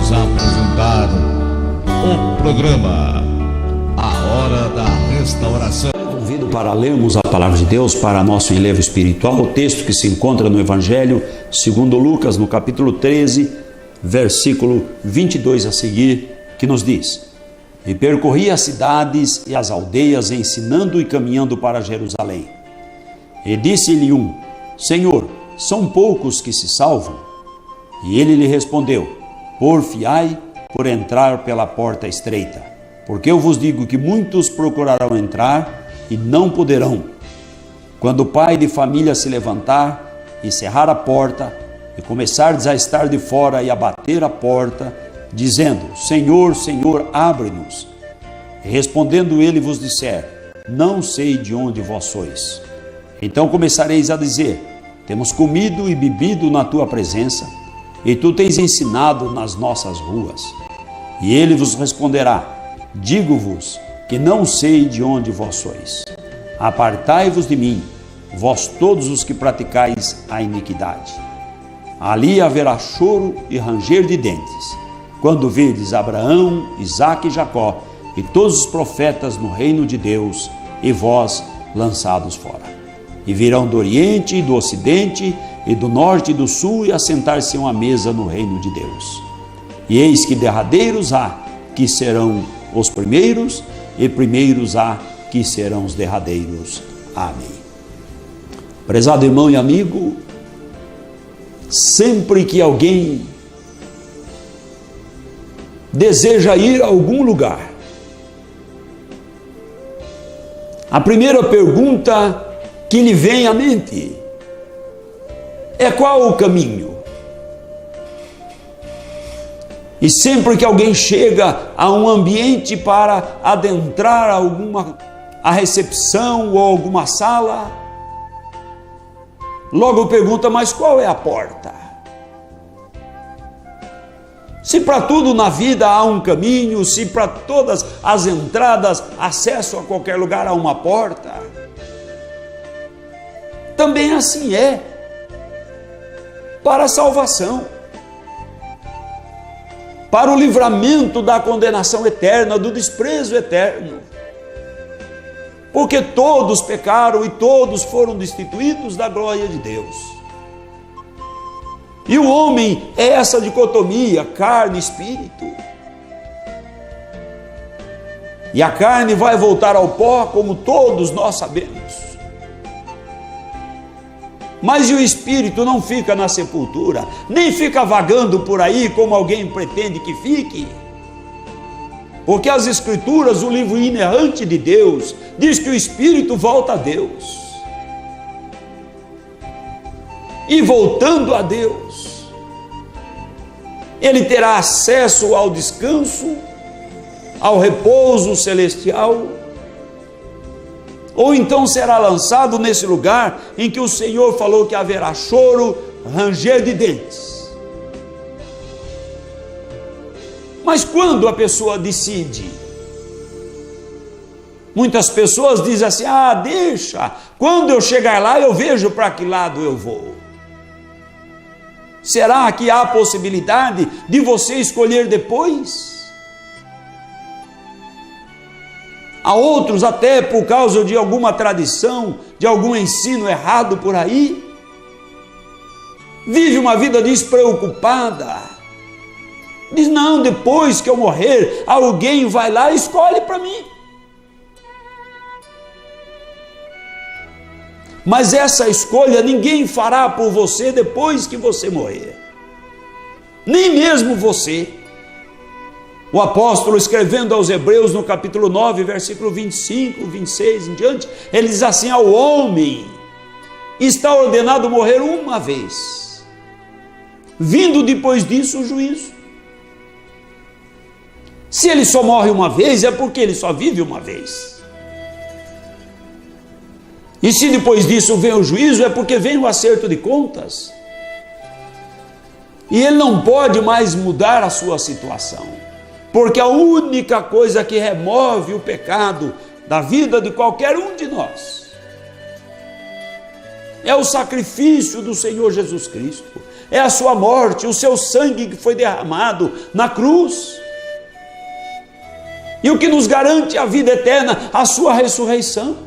vamos apresentar o programa A Hora da Restauração. Convido para lermos a palavra de Deus para nosso enlevo espiritual, o texto que se encontra no Evangelho segundo Lucas, no capítulo 13, versículo 22 a seguir, que nos diz: E percorria as cidades e as aldeias, ensinando e caminhando para Jerusalém. E disse-lhe um: Senhor, são poucos que se salvam? E ele lhe respondeu: Porfiai por entrar pela porta estreita, porque eu vos digo que muitos procurarão entrar e não poderão. Quando o pai de família se levantar e cerrar a porta, e começardes a estar de fora e a bater a porta, dizendo: Senhor, Senhor, abre-nos. E respondendo ele vos disser: Não sei de onde vós sois. Então começareis a dizer: Temos comido e bebido na tua presença, e tu tens ensinado nas nossas ruas. E ele vos responderá: Digo-vos que não sei de onde vós sois. Apartai-vos de mim, vós todos os que praticais a iniquidade. Ali haverá choro e ranger de dentes, quando virdes Abraão, Isaque e Jacó, e todos os profetas no reino de Deus, e vós lançados fora. E virão do Oriente e do Ocidente, e do Norte e do Sul, e assentar-se-ão à mesa no reino de Deus. E eis que derradeiros há, que serão os primeiros, e primeiros há, que serão os derradeiros. Amém. Prezado irmão e amigo, sempre que alguém deseja ir a algum lugar, a primeira pergunta que lhe vem à mente é: qual o caminho? E sempre que alguém chega a um ambiente para adentrar a recepção ou alguma sala, logo pergunta: mas qual é a porta? Se para tudo na vida há um caminho, se para todas as entradas, acesso a qualquer lugar há uma porta, também assim é para a salvação, para o livramento da condenação eterna, do desprezo eterno. Porque todos pecaram e todos foram destituídos da glória de Deus. E o homem é essa dicotomia, carne e espírito. E a carne vai voltar ao pó, como todos nós sabemos. Mas e o espírito não fica na sepultura, nem fica vagando por aí como alguém pretende que fique. Porque as Escrituras, o livro inerrante de Deus, diz que o espírito volta a Deus. E voltando a Deus, ele terá acesso ao descanso, ao repouso celestial, ou então será lançado nesse lugar em que o Senhor falou que haverá choro, ranger de dentes. Mas quando a pessoa decide? Muitas pessoas dizem assim: deixa, quando eu chegar lá eu vejo para que lado eu vou. Será que há possibilidade de você escolher depois? Há outros, até por causa de alguma tradição, de algum ensino errado por aí, vive uma vida despreocupada. Diz: não, depois que eu morrer, alguém vai lá e escolhe para mim. Mas essa escolha ninguém fará por você depois que você morrer. Nem mesmo você. O apóstolo, escrevendo aos Hebreus no capítulo 9, versículo 25, 26 em diante, ele diz assim: ao homem está ordenado morrer uma vez, vindo depois disso o juízo. Se ele só morre uma vez, é porque ele só vive uma vez. E se depois disso vem o juízo, é porque vem o acerto de contas. E ele não pode mais mudar a sua situação, porque a única coisa que remove o pecado da vida de qualquer um de nós é o sacrifício do Senhor Jesus Cristo. é a sua morte, o seu sangue que foi derramado na cruz. E o que nos garante a vida eterna, a sua ressurreição.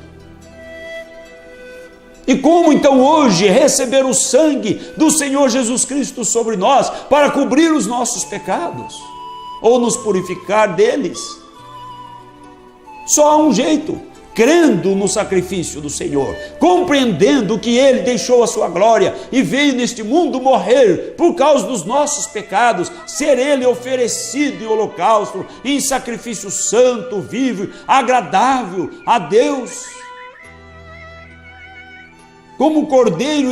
E como então hoje receber o sangue do Senhor Jesus Cristo sobre nós para cobrir os nossos pecados ou nos purificar deles? Só há um jeito: crendo no sacrifício do Senhor, compreendendo que Ele deixou a sua glória e veio neste mundo morrer por causa dos nossos pecados, ser Ele oferecido em holocausto, em sacrifício santo, vivo, agradável a Deus, como cordeiro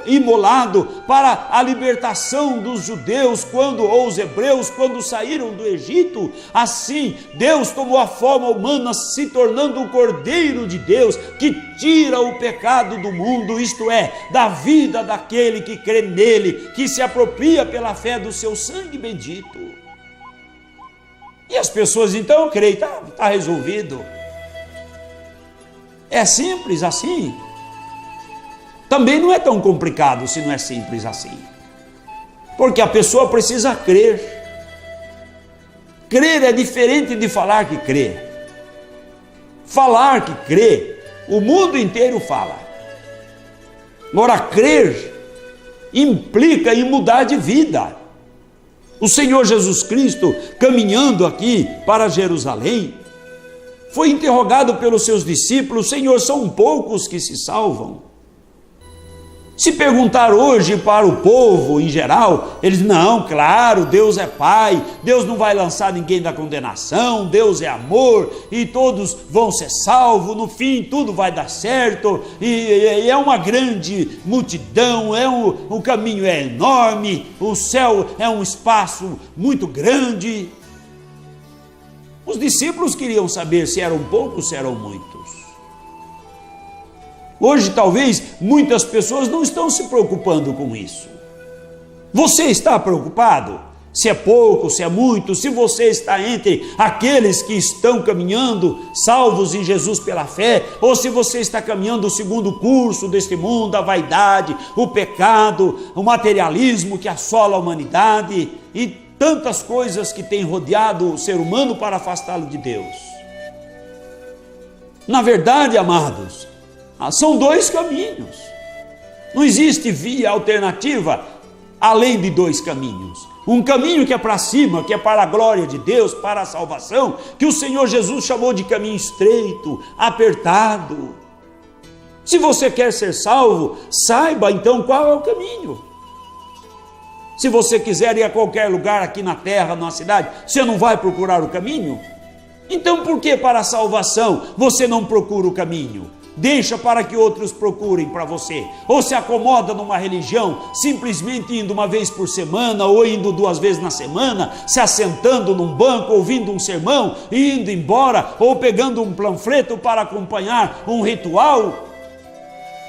imolado para a libertação dos judeus ou os hebreus quando saíram do Egito. Assim Deus tomou a forma humana, se tornando o cordeiro de Deus que tira o pecado do mundo, isto é, da vida daquele que crê nele, que se apropria pela fé do seu sangue bendito. E as pessoas então creem, está resolvido. É simples assim. Também não é tão complicado se não é simples assim, porque a pessoa precisa crer. Crer é diferente de falar que crê. Falar que crê, o mundo inteiro fala. Agora, crer implica em mudar de vida. O Senhor Jesus Cristo, caminhando aqui para Jerusalém, foi interrogado pelos seus discípulos: Senhor, são poucos que se salvam? Se perguntar hoje para o povo em geral, eles: não, claro, Deus é Pai, Deus não vai lançar ninguém da condenação, Deus é amor e todos vão ser salvos, no fim tudo vai dar certo, e é uma grande multidão, o caminho é enorme, o céu é um espaço muito grande. Os discípulos queriam saber se eram poucos, se eram muitos. Hoje, talvez, muitas pessoas não estão se preocupando com isso. Você está preocupado? Se é pouco, se é muito, se você está entre aqueles que estão caminhando, salvos em Jesus pela fé, ou se você está caminhando segundo o curso deste mundo, a vaidade, o pecado, o materialismo que assola a humanidade e tantas coisas que têm rodeado o ser humano para afastá-lo de Deus. Na verdade, amados, são dois caminhos. Não existe via alternativa além de dois caminhos. Um caminho que é para cima, que é para a glória de Deus, para a salvação, que o Senhor Jesus chamou de caminho estreito, apertado. Se você quer ser salvo, saiba então qual é o caminho. Se você quiser ir a qualquer lugar aqui na terra, na cidade, você não vai procurar o caminho? Então por que para a salvação você não procura o caminho? Deixa para que outros procurem para você, ou se acomoda numa religião, simplesmente indo uma vez por semana, ou indo 2 vezes na semana, se assentando num banco, ouvindo um sermão, e indo embora, ou pegando um panfleto para acompanhar um ritual.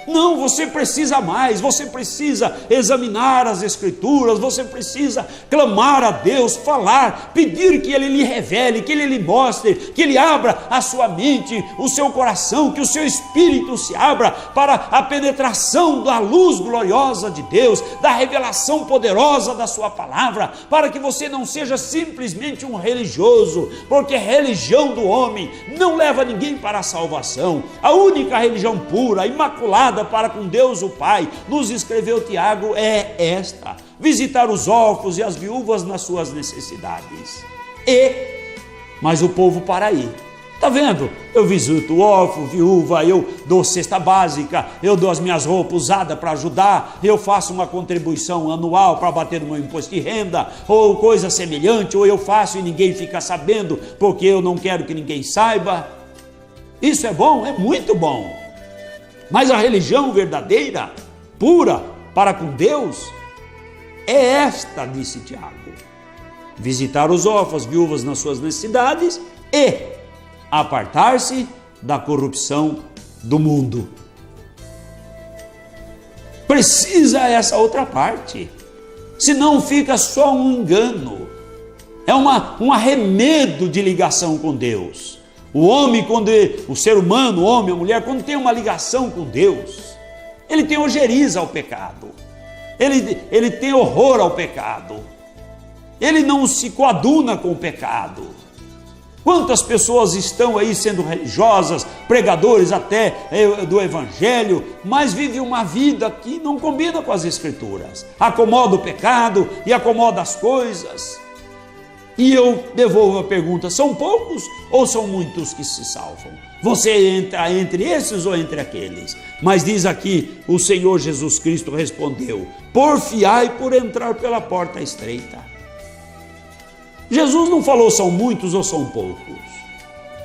Não, você precisa mais, você precisa examinar as Escrituras, você precisa clamar a Deus, falar, pedir que Ele lhe revele, que Ele lhe mostre, que Ele abra a sua mente, o seu coração, que o seu espírito se abra para a penetração da luz gloriosa de Deus, da revelação poderosa da sua palavra, para que você não seja simplesmente um religioso, porque a religião do homem não leva ninguém para a salvação. A única religião pura, imaculada, para com Deus o Pai, nos escreveu Tiago, é esta: visitar os órfãos e as viúvas nas suas necessidades. Mas o povo para aí. Está vendo? Eu visito o órfão, viúva, eu dou cesta básica, eu dou as minhas roupas usadas para ajudar, eu faço uma contribuição anual para bater no meu imposto de renda, ou coisa semelhante, ou eu faço e ninguém fica sabendo, porque eu não quero que ninguém saiba. Isso é bom? É muito bom. Mas a religião verdadeira, pura, para com Deus, é esta, disse Tiago: visitar os órfãos, viúvas nas suas necessidades e apartar-se da corrupção do mundo. Precisa essa outra parte, senão fica só um engano, é um arremedo de ligação com Deus. O homem, o ser humano, o homem, a mulher, quando tem uma ligação com Deus, ele tem ojeriza ao pecado. ele tem horror ao pecado, ele não se coaduna com o pecado. Quantas pessoas estão aí sendo religiosas, pregadores até do evangelho, mas vivem uma vida que não combina com as escrituras, acomoda o pecado e acomoda as coisas. E eu devolvo a pergunta: são poucos ou são muitos que se salvam? Você entra entre esses ou entre aqueles? Mas diz aqui, o Senhor Jesus Cristo respondeu: porfiai por entrar pela porta estreita. Jesus não falou são muitos ou são poucos,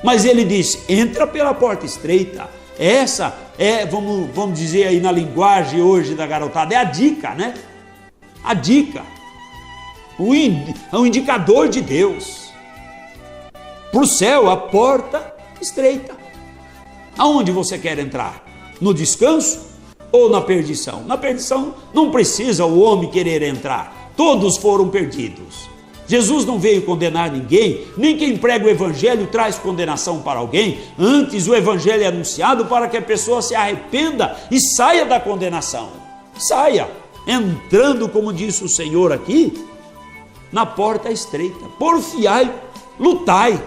mas ele disse: entra pela porta estreita. Essa é, vamos dizer aí na linguagem hoje da garotada, é a dica, né? A dica, o indicador de Deus para o céu, a porta estreita. Aonde você quer entrar? No descanso ou na perdição? Na perdição não precisa o homem querer entrar, todos foram perdidos. Jesus não veio condenar ninguém, nem quem prega o evangelho traz condenação para alguém. Antes, o evangelho é anunciado para que a pessoa se arrependa e saia da condenação. Saia, entrando, como disse o Senhor aqui, na porta estreita. Porfiai, lutai.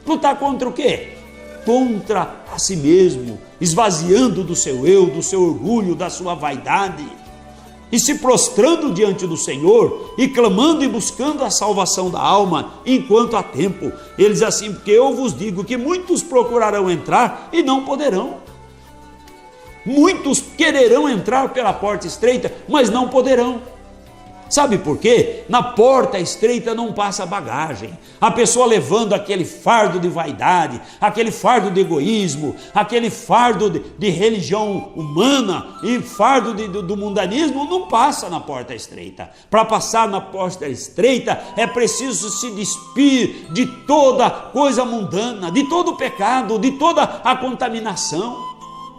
Lutar contra o quê? Contra a si mesmo, esvaziando do seu eu, do seu orgulho, da sua vaidade, e se prostrando diante do Senhor, e clamando e buscando a salvação da alma, enquanto há tempo. Ele diz assim: porque eu vos digo que muitos procurarão entrar e não poderão. Muitos quererão entrar pela porta estreita, mas não poderão. Sabe por quê? Na porta estreita não passa bagagem. A pessoa levando aquele fardo de vaidade, aquele fardo de egoísmo, aquele fardo de religião humana e fardo do mundanismo, não passa na porta estreita. Para passar na porta estreita é preciso se despir de toda coisa mundana, de todo pecado, de toda a contaminação.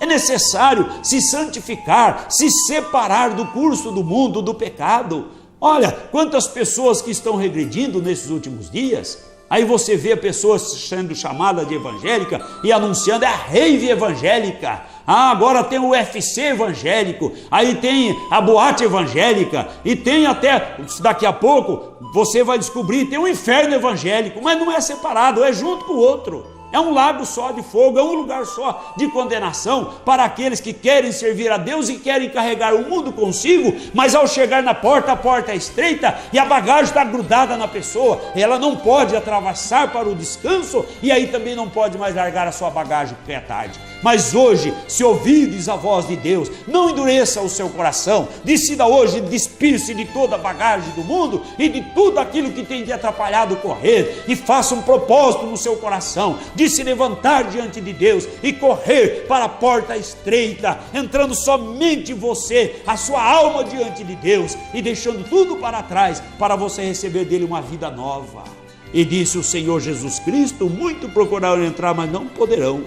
É necessário se santificar, se separar do curso do mundo, do pecado. Olha, quantas pessoas que estão regredindo nesses últimos dias. Aí você vê pessoas sendo chamadas de evangélica e anunciando: é a rave evangélica. Agora tem o UFC evangélico, aí tem a boate evangélica, e tem até, daqui a pouco, você vai descobrir, tem o inferno evangélico, mas não é separado, é junto com o outro. É um lago só de fogo, é um lugar só de condenação para aqueles que querem servir a Deus e querem carregar o mundo consigo, mas ao chegar na porta, a porta é estreita e a bagagem está grudada na pessoa, ela não pode atravessar para o descanso e aí também não pode mais largar a sua bagagem porque é tarde. Mas hoje, se ouvirdes a voz de Deus, não endureça o seu coração, decida hoje despir-se de toda a bagagem do mundo e de tudo aquilo que tem te atrapalhado correr, e faça um propósito no seu coração de se levantar diante de Deus e correr para a porta estreita, entrando somente você, a sua alma diante de Deus e deixando tudo para trás para você receber dele uma vida nova. E disse o Senhor Jesus Cristo: muito procuraram entrar, mas não poderão.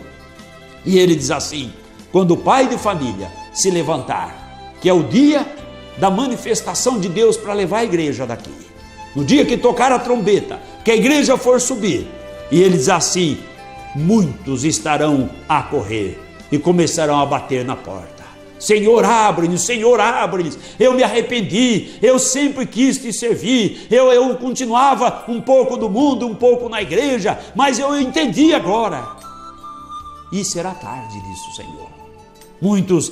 E ele diz assim: quando o pai de família se levantar, que é o dia da manifestação de Deus para levar a igreja daqui, no dia que tocar a trombeta, que a igreja for subir, e ele diz assim: muitos estarão a correr e começarão a bater na porta. Senhor, abre-nos, Senhor, abre-nos. Eu me arrependi, eu sempre quis te servir, eu continuava um pouco do mundo, um pouco na igreja, mas eu entendi agora. E será tarde disso, Senhor. Muitos,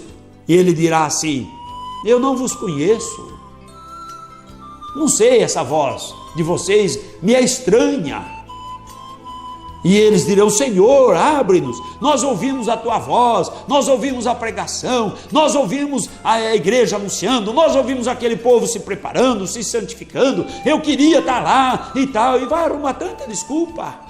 ele dirá assim: eu não vos conheço, não sei, essa voz de vocês me é estranha. E eles dirão: Senhor, abre-nos, nós ouvimos a tua voz, nós ouvimos a pregação, nós ouvimos a igreja anunciando, nós ouvimos aquele povo se preparando, se santificando, eu queria estar lá e tal, e vai arrumar tanta desculpa.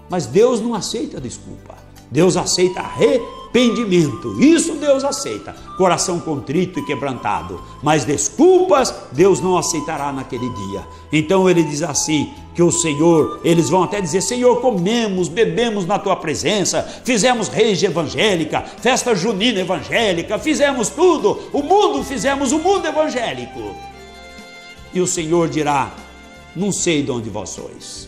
Mas Deus não aceita desculpa, Deus aceita arrependimento, isso Deus aceita, coração contrito e quebrantado, mas desculpas Deus não aceitará naquele dia. Então ele diz assim, que o Senhor, eles vão até dizer: Senhor, comemos, bebemos na tua presença, fizemos reis evangélica, festa junina evangélica, fizemos tudo, fizemos o mundo evangélico. E o Senhor dirá: não sei de onde vós sois,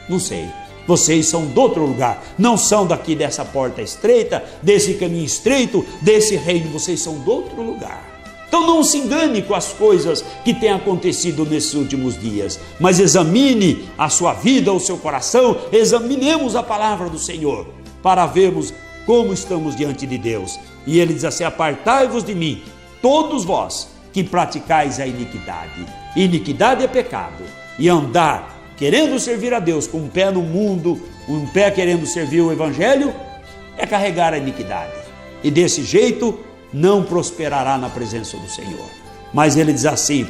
não sei. Vocês são de outro lugar, não são daqui dessa porta estreita, desse caminho estreito, desse reino, vocês são de outro lugar. Então não se engane com as coisas que têm acontecido nesses últimos dias, mas examine a sua vida, o seu coração, examinemos a palavra do Senhor, para vermos como estamos diante de Deus. E ele diz assim: apartai-vos de mim, todos vós que praticais a iniquidade. Iniquidade é pecado, e andar querendo servir a Deus com um pé no mundo, um pé querendo servir o Evangelho, é carregar a iniquidade, e desse jeito não prosperará na presença do Senhor. Mas ele diz assim: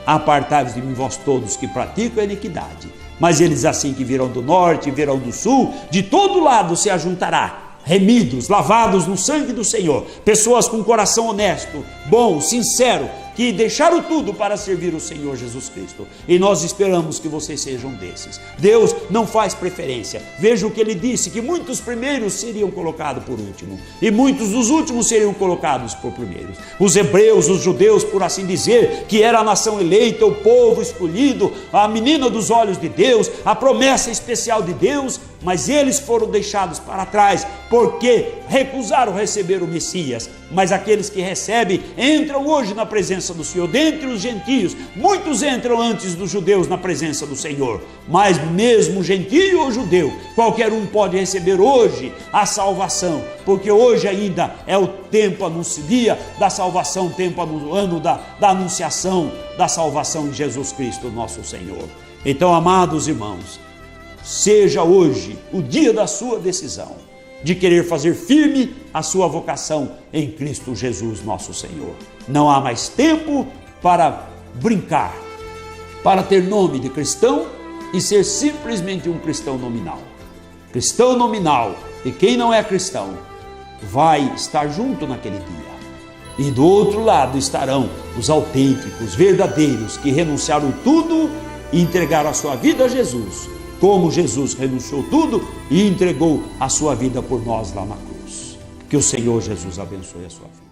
apartai-vos de mim vós todos que praticam a iniquidade. Mas ele diz assim: que virão do norte, virão do sul, de todo lado se ajuntará, remidos, lavados no sangue do Senhor, pessoas com coração honesto, bom, sincero, que deixaram tudo para servir o Senhor Jesus Cristo. E nós esperamos que vocês sejam desses. Deus não faz preferência. Veja o que ele disse, que muitos primeiros seriam colocados por último, e muitos dos últimos seriam colocados por primeiros. Os hebreus, os judeus, por assim dizer, que era a nação eleita, o povo escolhido, a menina dos olhos de Deus, a promessa especial de Deus, mas eles foram deixados para trás, porque recusaram receber o Messias. Mas aqueles que recebem, entram hoje na presença do Senhor. Dentre os gentios, muitos entram antes dos judeus na presença do Senhor, mas mesmo gentio ou judeu, qualquer um pode receber hoje a salvação, porque hoje ainda é o tempo, dia da salvação, tempo, ano da anunciação da salvação de Jesus Cristo, nosso Senhor. Então, amados irmãos, seja hoje o dia da sua decisão, de querer fazer firme a sua vocação em Cristo Jesus, nosso Senhor. Não há mais tempo para brincar, para ter nome de cristão e ser simplesmente um cristão nominal. Cristão nominal, e quem não é cristão vai estar junto naquele dia. E do outro lado estarão os autênticos, verdadeiros, que renunciaram tudo e entregaram a sua vida a Jesus, como Jesus renunciou tudo e entregou a sua vida por nós lá na cruz. Que o Senhor Jesus abençoe a sua vida.